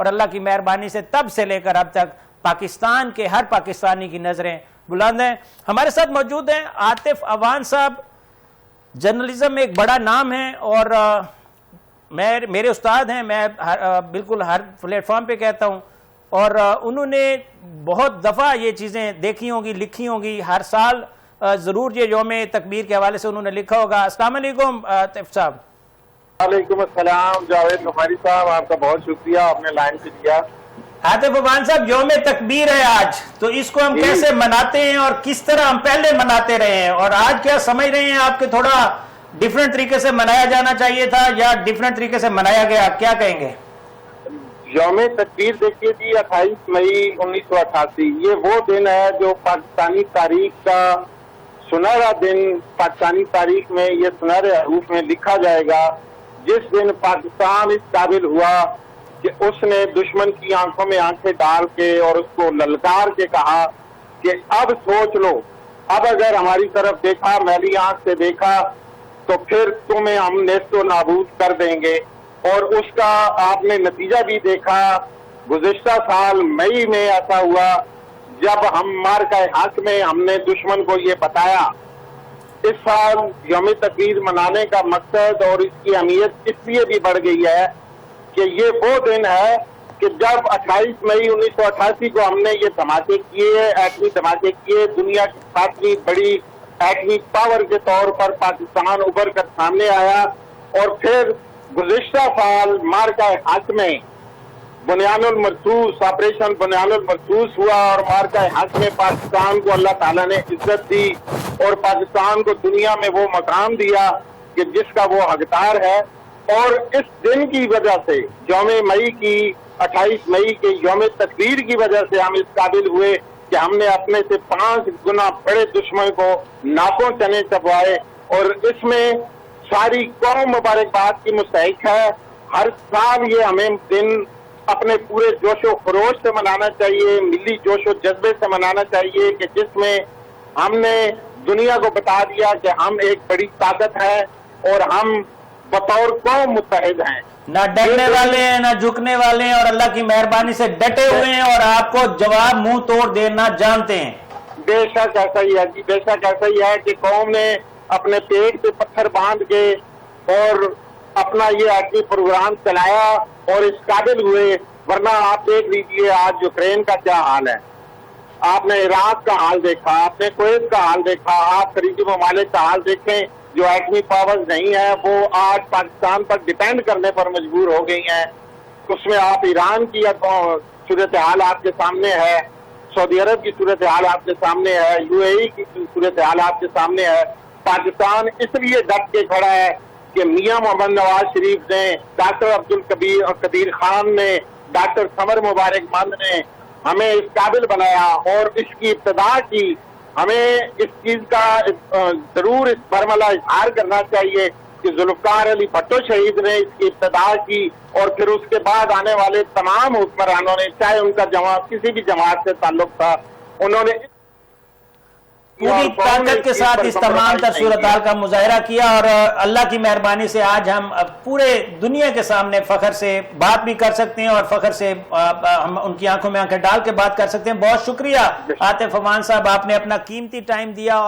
اور اللہ کی مہربانی سے تب سے لے کر اب تک پاکستان کے ہر پاکستانی کی نظریں بلند ہیں۔ ہمارے ساتھ موجود ہیں عاطف عوان صاحب، جرنلزم میں ایک بڑا نام ہے اور میرے استاد ہیں، میں بالکل ہر پلیٹ فارم پہ کہتا ہوں، اور انہوں نے بہت دفعہ یہ چیزیں دیکھی ہوں گی، لکھی ہوں گی، ہر سال ضرور یہ یوم تکبیر کے حوالے سے انہوں نے لکھا ہوگا۔ السلام علیکم عاطف صاحب۔ وعلیکم السلام جاوید نفاری صاحب، آپ کا بہت شکریہ، آپ نے لائن سے دیا۔ عاطف عوان صاحب، یوم تکبیر ہے آج، تو اس کو ہم کیسے مناتے ہیں اور کس طرح ہم پہلے مناتے رہے ہیں، اور آج کیا سمجھ رہے ہیں آپ کے تھوڑا ڈیفرنٹ طریقے سے منایا جانا چاہیے تھا یا ڈیفرنٹ طریقے سے منایا گیا، کیا کہیں گے؟ یوم تکبیر دیکھیے جی، 28 مئی 1988 یہ وہ دن ہے جو پاکستانی تاریخ کا سنہرا دن، پاکستانی تاریخ میں یہ سنہرے حروف میں لکھا جائے گا، جس دن پاکستان اس قابل ہوا کہ اس نے دشمن کی آنکھوں میں آنکھیں ڈال کے اور اس کو للکار کے کہا کہ اب سوچ لو، اب اگر ہماری طرف دیکھا، میلی آنکھ سے دیکھا، تو پھر تمہیں ہم نیست و نابود کر دیں گے۔ اور اس کا آپ نے نتیجہ بھی دیکھا، گزشتہ سال مئی میں ایسا ہوا جب ہم مارکہ حق میں ہم نے دشمن کو یہ بتایا۔ اس سال یوم تکبیر منانے کا مقصد اور اس کی اہمیت اس لیے بھی بڑھ گئی ہے کہ یہ وہ دن ہے کہ جب 28 مئی 1988 کو ہم نے یہ دھماکے کیے، ایٹمی دھماکے کیے، دنیا کی 7ویں بڑی ایٹمی پاور کے طور پر پاکستان ابھر کر سامنے آیا، اور پھر گزشتہ سال مارکہ حق میں بنیان المرصوص، آپریشن بنیان المرصوص ہوا، اور مارکہ حق میں پاکستان کو اللہ تعالیٰ نے عزت دی اور پاکستان کو دنیا میں وہ مقام دیا کہ جس کا وہ حقدار ہے۔ اور اس دن کی وجہ سے یوم مئی کی 28 مئی کے یوم تکبیر کی وجہ سے ہم اس قابل ہوئے کہ ہم نے اپنے سے 5 گنا بڑے دشمن کو ناپوں چنے چبوائے، اور اس میں ساری قوم مبارکباد کی مستحق ہے۔ ہر سال یہ ہمیں دن اپنے پورے جوش و خروش سے منانا چاہیے، ملی جوش و جذبے سے منانا چاہیے کہ جس میں ہم نے دنیا کو بتا دیا کہ ہم ایک بڑی طاقت ہے اور ہم بطور قوم متحد ہیں، نہ ڈرنے والے ہیں نہ جھکنے والے ہیں، اور اللہ کی مہربانی سے ڈٹے ہوئے ہیں اور آپ کو جواب منہ توڑ دینا جانتے ہیں۔ بے شک ایسا ہی ہے جی، بے شک ایسا ہی ہے کہ قوم نے اپنے پیٹ پہ پتھر باندھ کے اور اپنا یہ ایٹمی پروگرام چلایا اور اس قابل ہوئے، ورنہ آپ دیکھ لیجئے آج یوکرین کا کیا حال ہے، آپ نے عراق کا حال دیکھا، آپ نے کویت کا حال دیکھا، آپ خلیجی ممالک کا حال دیکھیں جو ایٹمی پاورز نہیں ہے، وہ آج پاکستان پر ڈیپینڈ کرنے پر مجبور ہو گئی ہیں۔ اس میں آپ ایران کی صورتحال آپ کے سامنے ہے، سعودی عرب کی صورتحال آپ کے سامنے ہے، UAE کی صورتحال آپ کے سامنے ہے۔ پاکستان اس لیے ڈٹ کے کھڑا ہے کہ میاں محمد نواز شریف نے، ڈاکٹر عبدالقدیر خان نے، ڈاکٹر سمر مبارک مند نے ہمیں اس قابل بنایا، اور اس کی ابتدا کی، ہمیں اس چیز کا ضرور اس برملا اظہار کرنا چاہیے کہ ذوالفقار علی بھٹو شہید نے اس کی ابتدا کی، اور پھر اس کے بعد آنے والے تمام حکمرانوں نے، چاہے ان کا جماعت کسی بھی جماعت سے تعلق تھا، انہوں نے پوری طاقت کے ساتھ اس تمام تر صورتحال کا مظاہرہ کیا، اور اللہ کی مہربانی سے آج ہم پورے دنیا کے سامنے فخر سے بات بھی کر سکتے ہیں، اور فخر سے ہم ان کی آنکھوں میں آنکھیں ڈال کے بات کر سکتے ہیں۔ بہت شکریہ عاطف عوان صاحب، آپ نے اپنا قیمتی ٹائم دیا۔